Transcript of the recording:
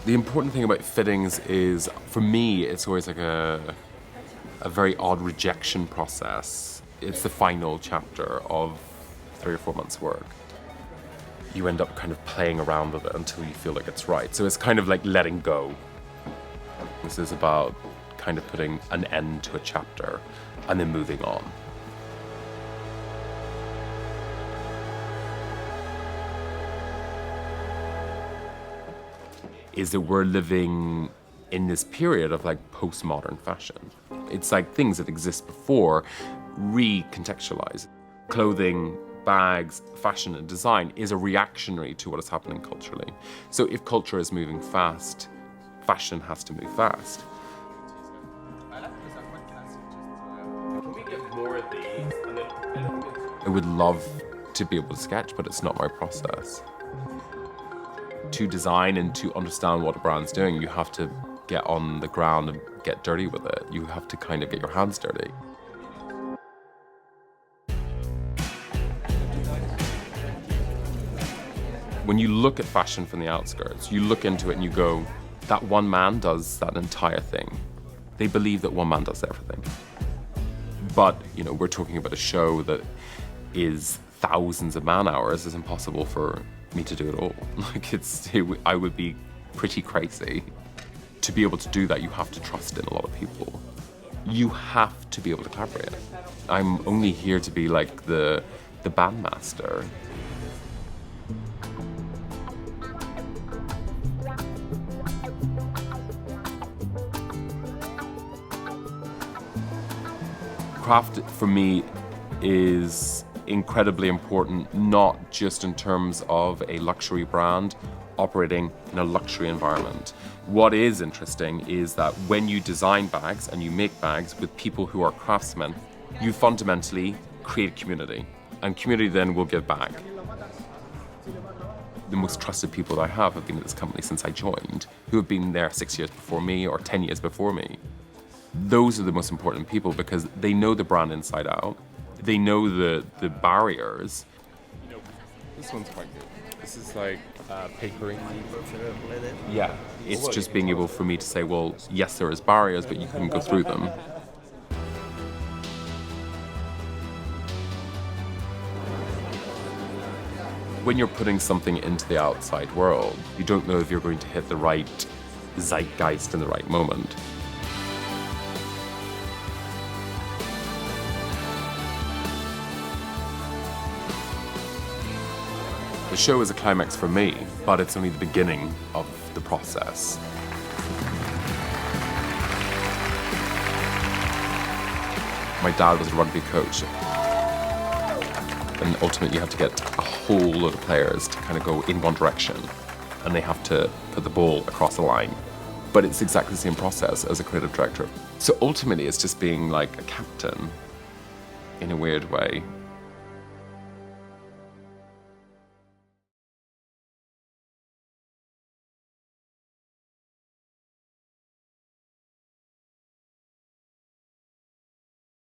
The important thing about fittings is, for me, it's always like a very odd rejection process. It's the final chapter of 3 or 4 months' work. You end up kind of playing around with it until you feel like it's right. So it's kind of like letting go. This is about kind of putting an end to a chapter and then moving on. Is that we're living in this period of like postmodern fashion. It's like things that exist before recontextualized. Clothing, bags, fashion and design is a reactionary to what is happening culturally. So if culture is moving fast, fashion has to move fast. Can we get more of these? I would love to be able to sketch, but it's not my process. To design and to understand what a brand's doing, you have to get on the ground and get dirty with it. You have to kind of get your hands dirty. When you look at fashion from the outskirts, you look into it and you go, that one man does that entire thing. They believe that one man does everything. But, you know, we're talking about a show that is thousands of man hours. It's impossible for me to do it all. Like I would be pretty crazy. To be able to do that, you have to trust in a lot of people. You have to be able to collaborate. I'm only here to be like the bandmaster. Craft for me is incredibly important, not just in terms of a luxury brand operating in a luxury environment. What is interesting is that when you design bags and you make bags with people who are craftsmen, you fundamentally create community, and community then will give back. The most trusted people that I have been at this company since I joined, who have been there 6 years before me or 10 years before me. Those are the most important people because they know the brand inside out. They know the barriers. This one's quite good. This is like papering. Yeah, it's just being able for me to say, well, yes, there is barriers, but you can go through them. When you're putting something into the outside world, you don't know if you're going to hit the right zeitgeist in the right moment. The show is a climax for me, but it's only the beginning of the process. My dad was a rugby coach, and ultimately you have to get a whole load of players to kind of go in one direction, and they have to put the ball across the line. But it's exactly the same process as a creative director. So ultimately it's just being like a captain in a weird way.